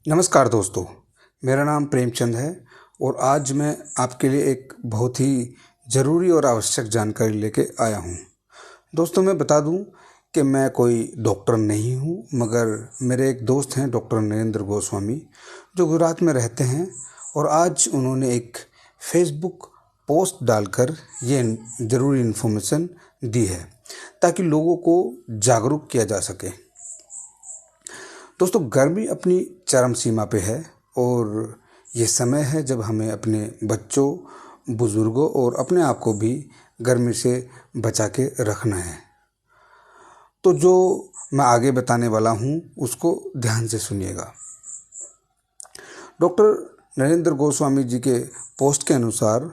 नमस्कार दोस्तों, मेरा नाम प्रेमचंद है और आज मैं आपके लिए एक बहुत ही ज़रूरी और आवश्यक जानकारी लेके आया हूँ। दोस्तों, मैं बता दूँ कि मैं कोई डॉक्टर नहीं हूँ, मगर मेरे एक दोस्त हैं डॉक्टर नरेंद्र गोस्वामी, जो गुजरात में रहते हैं और आज उन्होंने एक फेसबुक पोस्ट डालकर ये ज़रूरी इन्फॉर्मेशन दी है ताकि लोगों को जागरूक किया जा सके। दोस्तों, गर्मी अपनी चरम सीमा पे है और ये समय है जब हमें अपने बच्चों, बुज़ुर्गों और अपने आप को भी गर्मी से बचा के रखना है। तो जो मैं आगे बताने वाला हूँ उसको ध्यान से सुनिएगा। डॉक्टर नरेंद्र गोस्वामी जी के पोस्ट के अनुसार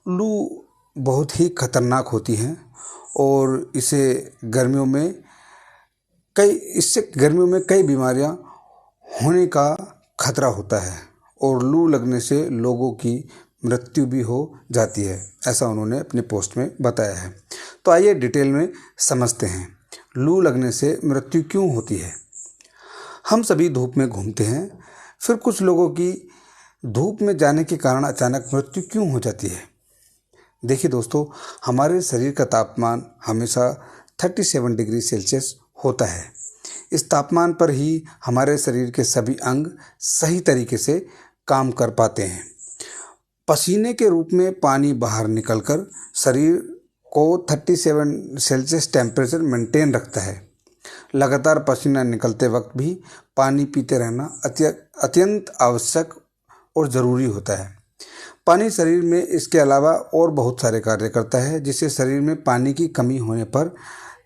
लू बहुत ही खतरनाक होती है और इससे गर्मियों में कई बीमारियां होने का खतरा होता है और लू लगने से लोगों की मृत्यु भी हो जाती है, ऐसा उन्होंने अपने पोस्ट में बताया है। तो आइए डिटेल में समझते हैं, लू लगने से मृत्यु क्यों होती है। हम सभी धूप में घूमते हैं, फिर कुछ लोगों की धूप में जाने के कारण अचानक मृत्यु क्यों हो जाती है। देखिए दोस्तों, हमारे शरीर का तापमान हमेशा 37 डिग्री सेल्सियस होता है। इस तापमान पर ही हमारे शरीर के सभी अंग सही तरीके से काम कर पाते हैं। पसीने के रूप में पानी बाहर निकलकर शरीर को 37 सेल्सियस टेम्परेचर मेंटेन रखता है। लगातार पसीना निकलते वक्त भी पानी पीते रहना अत्यंत आवश्यक और ज़रूरी होता है। पानी शरीर में इसके अलावा और बहुत सारे कार्य करता है, जिससे शरीर में पानी की कमी होने पर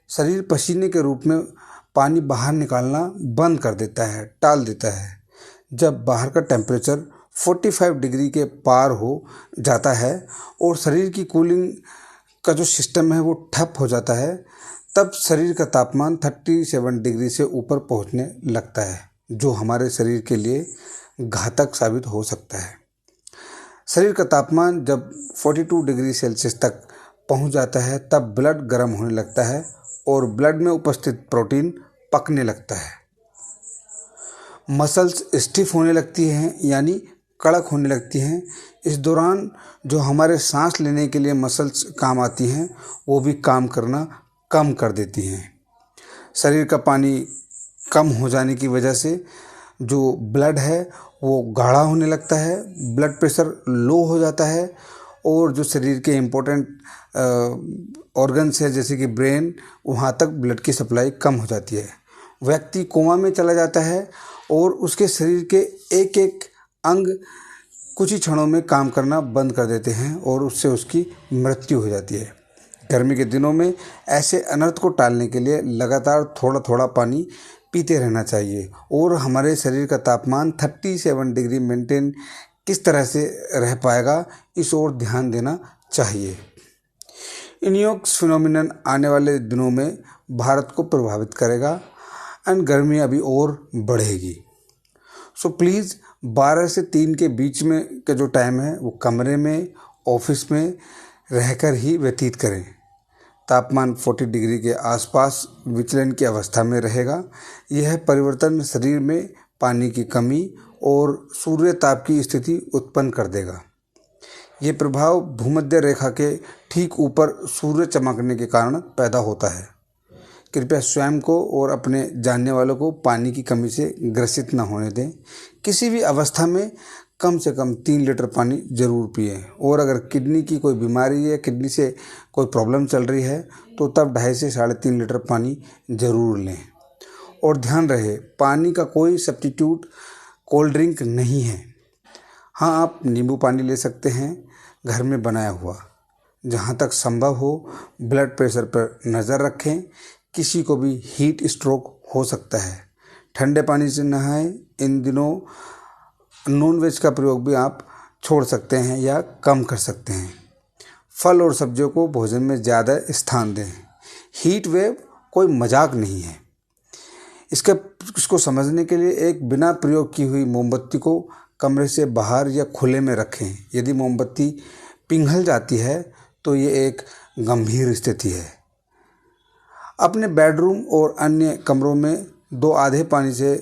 शरीर पसीने के रूप में पानी बाहर निकालना बंद कर देता है, टाल देता है। जब बाहर का टेम्परेचर 45 डिग्री के पार हो जाता है और शरीर की कूलिंग का जो सिस्टम है वो ठप हो जाता है, तब शरीर का तापमान 37 डिग्री से ऊपर पहुंचने लगता है, जो हमारे शरीर के लिए घातक साबित हो सकता है। शरीर का तापमान जब 42 डिग्री सेल्सियस तक पहुंच जाता है, तब ब्लड गर्म होने लगता है और ब्लड में उपस्थित प्रोटीन पकने लगता है। मसल्स स्टिफ होने लगती हैं, यानी कड़क होने लगती हैं। इस दौरान जो हमारे सांस लेने के लिए मसल्स काम आती हैं, वो भी काम करना कम कर देती हैं। शरीर का पानी कम हो जाने की वजह से जो ब्लड है वो गाढ़ा होने लगता है, ब्लड प्रेशर लो हो जाता है और जो शरीर के इम्पोर्टेंट ऑर्गन्स है जैसे कि ब्रेन, वहाँ तक ब्लड की सप्लाई कम हो जाती है। व्यक्ति कोमा में चला जाता है और उसके शरीर के एक एक अंग कुछ ही क्षणों में काम करना बंद कर देते हैं और उससे उसकी मृत्यु हो जाती है। गर्मी के दिनों में ऐसे अनर्थ को टालने के लिए लगातार थोड़ा थोड़ा पानी पीते रहना चाहिए और हमारे शरीर का तापमान 37 डिग्री मेंटेन किस तरह से रह पाएगा, इस ओर ध्यान देना चाहिए। इनियोक्स फिनोमिनन आने वाले दिनों में भारत को प्रभावित करेगा एंड गर्मी अभी और बढ़ेगी। सो प्लीज़ 12 से 3 के बीच में का जो टाइम है वो कमरे में, ऑफिस में रहकर ही व्यतीत करें। तापमान 40 डिग्री के आसपास विचलन की अवस्था में रहेगा। यह परिवर्तन शरीर में पानी की कमी और सूर्य ताप की स्थिति उत्पन्न कर देगा। ये प्रभाव भूमध्य रेखा के ठीक ऊपर सूर्य चमकने के कारण पैदा होता है। कृपया स्वयं को और अपने जानने वालों को पानी की कमी से ग्रसित न होने दें। किसी भी अवस्था में कम से कम 3 लीटर पानी ज़रूर पिएं और अगर किडनी की कोई बीमारी है, किडनी से कोई प्रॉब्लम चल रही है, तो तब 2.5 से 3.5 लीटर पानी ज़रूर लें। और ध्यान रहे, पानी का कोई सब्स्टिट्यूट कोल्ड ड्रिंक नहीं है। हाँ, आप नींबू पानी ले सकते हैं, घर में बनाया हुआ। जहाँ तक संभव हो ब्लड प्रेशर पर नज़र रखें। किसी को भी हीट स्ट्रोक हो सकता है। ठंडे पानी से नहाएं। इन दिनों नॉन वेज का प्रयोग भी आप छोड़ सकते हैं या कम कर सकते हैं। फल और सब्जियों को भोजन में ज़्यादा स्थान दें। हीट वेव कोई मजाक नहीं है। इसको समझने के लिए एक बिना प्रयोग की हुई मोमबत्ती को कमरे से बाहर या खुले में रखें। यदि मोमबत्ती पिघल जाती है तो ये एक गंभीर स्थिति है। अपने बेडरूम और अन्य कमरों में 2 आधे पानी से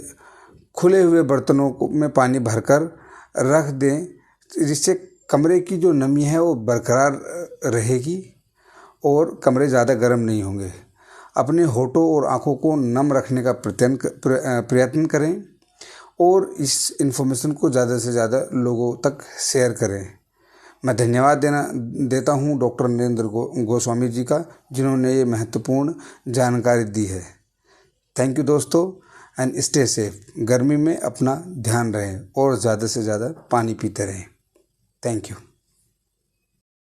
खुले हुए बर्तनों में पानी भरकर रख दें, जिससे कमरे की जो नमी है वो बरकरार रहेगी और कमरे ज़्यादा गर्म नहीं होंगे। अपने होठों और आँखों को नम रखने का प्रयत्न करें और इस इन्फॉर्मेशन को ज़्यादा से ज़्यादा लोगों तक शेयर करें। मैं धन्यवाद देता हूँ डॉक्टर नरेंद्र गोस्वामी जी का, जिन्होंने ये महत्वपूर्ण जानकारी दी है। थैंक यू दोस्तों, एंड स्टे सेफ। गर्मी में अपना ध्यान रखें और ज़्यादा से ज़्यादा पानी पीते रहें। Thank you.